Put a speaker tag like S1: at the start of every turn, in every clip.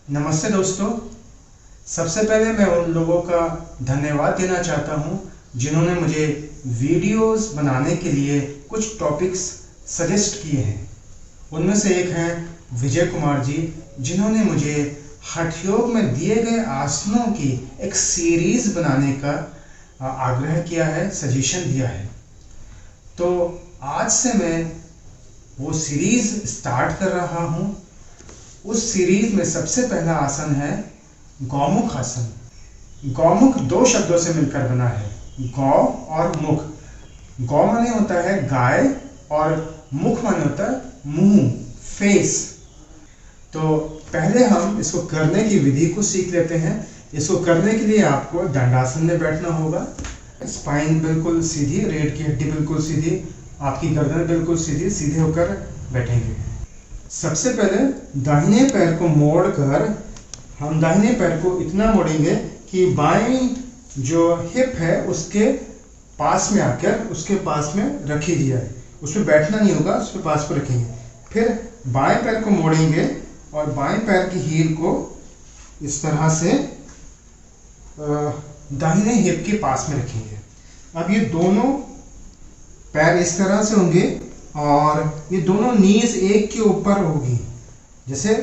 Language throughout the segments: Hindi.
S1: नमस्ते दोस्तों। सबसे पहले मैं उन लोगों का धन्यवाद देना चाहता हूं जिन्होंने मुझे वीडियोस बनाने के लिए कुछ टॉपिक्स सजेस्ट किए हैं। उनमें से एक हैं विजय कुमार जी, जिन्होंने मुझे हठ योग में दिए गए आसनों की एक सीरीज बनाने का आग्रह किया है, सजेशन दिया है। तो आज से मैं वो सीरीज स्टार्ट कर रहा हूं। उस सीरीज में सबसे पहला आसन है गौमुख आसन। गौमुख दो शब्दों से मिलकर बना है, गौ और मुख। गौ माने होता है गाय और मुख माने होता है मुंह, फेस। तो पहले हम इसको करने की विधि को सीख लेते हैं। इसको करने के लिए आपको दंडासन में बैठना होगा। स्पाइन बिल्कुल सीधी, रीढ़ की हड्डी बिल्कुल सीधी, आपकी गर्दन बिल्कुल सीधी, सीधे होकर बैठेंगे। सबसे पहले दाहिने पैर को मोड़कर हम दाहिने पैर को इतना मोड़ेंगे कि बाएं जो हिप है उसके पास में आकर उसके पास में रखी जाए। उस पर बैठना नहीं होगा, उस पर पास पर रखेंगे। फिर बाएं पैर को मोड़ेंगे और बाएं पैर की हील को इस तरह से दाहिने हिप के पास में रखेंगे। अब ये दोनों पैर इस तरह से होंगे और ये दोनों नीज एक के ऊपर होगी। जैसे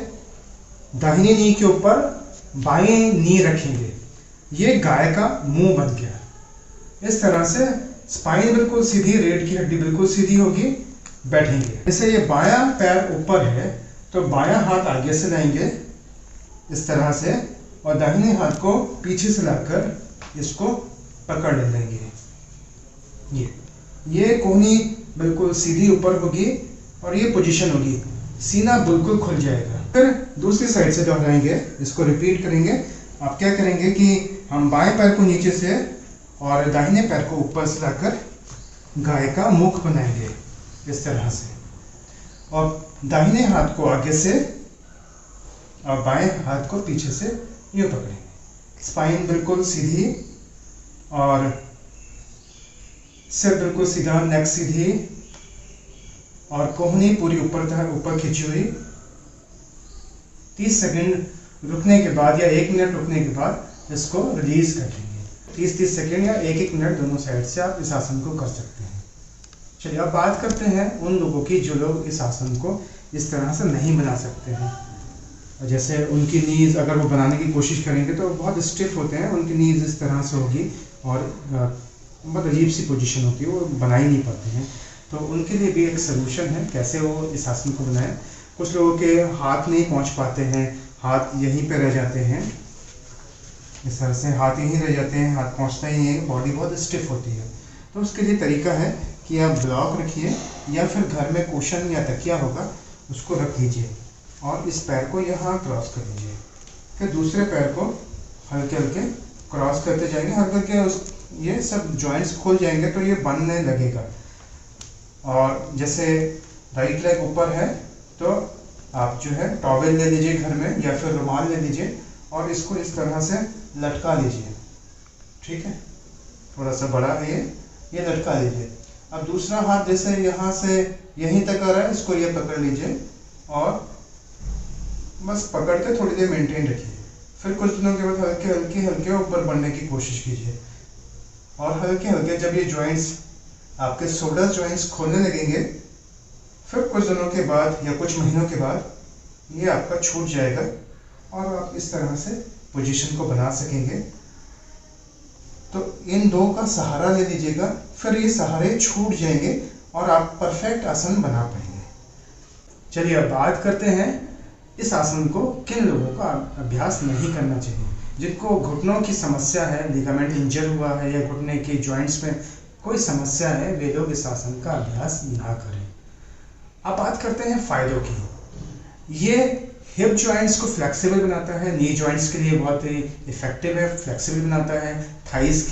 S1: दाहिनी नी के ऊपर बाएं नी रखेंगे, ये गाय का मुंह बन गया। इस तरह से स्पाइन बिल्कुल सीधी, रीढ़ की हड्डी बिल्कुल सीधी होगी, बैठेंगे। जैसे ये बायां पैर ऊपर है तो बायां हाथ आगे से लाएंगे इस तरह से और दाहिने हाथ को पीछे से लाकर इसको पकड़ लेंगे। ये कोहनी बिल्कुल सीधी ऊपर होगी और ये पोजीशन होगी, सीना बिल्कुल खुल जाएगा। फिर दूसरी साइड से दोहराएंगे, इसको रिपीट करेंगे। आप क्या करेंगे कि हम बाएं पैर को नीचे से और दाहिने पैर को ऊपर से लाकर गाय का मुख बनाएंगे इस तरह से, और दाहिने हाथ को आगे से और बाएं हाथ को पीछे से यूं पकड़ेंगे। स्पाइन बिल्कुल सीधी और सिर बिल्कुल सीधा, नेक सीधी और कोहनी पूरी ऊपर खींची हुई। 30 सेकंड रुकने के बाद या 1 मिनट रुकने के बाद इसको रिलीज कर देंगे। 30 सेकंड या 1 मिनट दोनों साइड से आप इस आसन को कर सकते हैं। चलिए अब बात करते हैं उन लोगों की जो लोग इस आसन को इस तरह से नहीं बना सकते हैं। जैसे उनकी नीज अगर वो बनाने की कोशिश करेंगे तो बहुत स्टिफ होते हैं, उनकी नीज इस तरह से होगी और बहुत अजीब सी पोजीशन होती है, वो बना ही नहीं पाते हैं। तो उनके लिए भी एक सलूशन है कैसे वो इस आसन को बनाएं। कुछ लोगों के हाथ नहीं पहुंच पाते हैं, हाथ यहीं पे रह जाते हैं, इस तरह से हाथ यहीं रह जाते हैं, हाथ पहुंचता ही नहीं, बॉडी बहुत स्टिफ होती है। तो उसके लिए तरीका है कि आप ब्लॉक रखिए या फिर घर में कुशन या तकिया होगा उसको रख लीजिए और इस पैर को यहाँ क्रॉस कर लीजिए। फिर दूसरे पैर को हल्के हल्के क्रॉस करते जाएंगे, हल्के हल्के ये सब जॉइंट्स खुल जाएंगे तो ये बनने लगेगा। और जैसे राइट लेग ऊपर है तो आप जो है टॉवेल ले लीजिए घर में या फिर रुमाल ले लीजिए और इसको इस तरह से लटका लीजिए। ठीक है, थोड़ा सा बड़ा है ये लटका लीजिए। अब दूसरा हाथ जैसे यहाँ से यहीं तक आ रहा है, इसको ये पकड़ लीजिए और बस पकड़ के थोड़ी देर मेंटेन रखिए। फिर कुछ दिनों के बाद हल्के हल्के ऊपर बढ़ने की कोशिश कीजिए और हल्के हल्के जब ये जॉइंट्स आपके शोल्डर जॉइंट्स खोलने लगेंगे, फिर कुछ दिनों के बाद या कुछ महीनों के बाद ये आपका छूट जाएगा और आप इस तरह से पोजीशन को बना सकेंगे। तो इन दो का सहारा ले लीजिएगा, फिर ये सहारे छूट जाएंगे और आप परफेक्ट आसन बना पाएंगे। चलिए अब बात करते हैं इस आसन को किन लोगों का अभ्यास नहीं करना चाहिए। जिनको घुटनों की समस्या है, लिगामेंट इंजर हुआ है या घुटने के जॉइंट्स में कोई समस्या है, वे लोग इस आसन का अभ्यास ना करें। अब बात करते हैं फायदों की। ये हिप जॉइंट्स को फ्लेक्सिबल बनाता है, नी जॉइंट्स के लिए बहुत ही इफेक्टिव है, फ्लेक्सिबल बनाता है, थाइस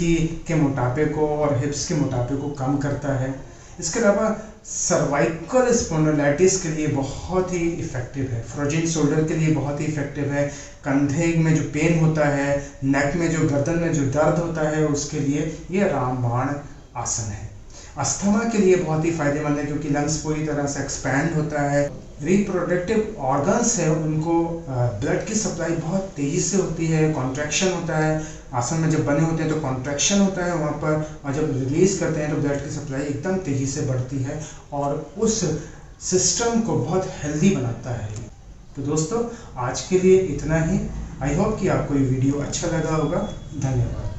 S1: के मोटापे को और हिप्स के मोटापे को कम करता है। इसके अलावा सर्वाइकल स्पॉन्डिलाइटिस के लिए बहुत ही इफेक्टिव है, फ्रोजन शोल्डर के लिए बहुत ही इफेक्टिव है, कंधे में जो पेन होता है, नेक में जो गर्दन में जो दर्द होता है उसके लिए ये रामबाण आसन है। अस्थमा के लिए बहुत ही फायदेमंद है क्योंकि लंग्स पूरी तरह से एक्सपैंड होता है। रिप्रोडक्टिव ऑर्गन्स है उनको ब्लड की सप्लाई बहुत तेज़ी से होती है, कॉन्ट्रैक्शन होता है। आसन में जब बने होते हैं तो कॉन्ट्रैक्शन होता है वहाँ पर, और जब रिलीज़ करते हैं तो ब्लड की सप्लाई एकदम तेज़ी से बढ़ती है और उस सिस्टम को बहुत हेल्दी बनाता है। तो दोस्तों आज के लिए इतना ही। आई होप कि आपको ये वीडियो अच्छा लगा होगा। धन्यवाद।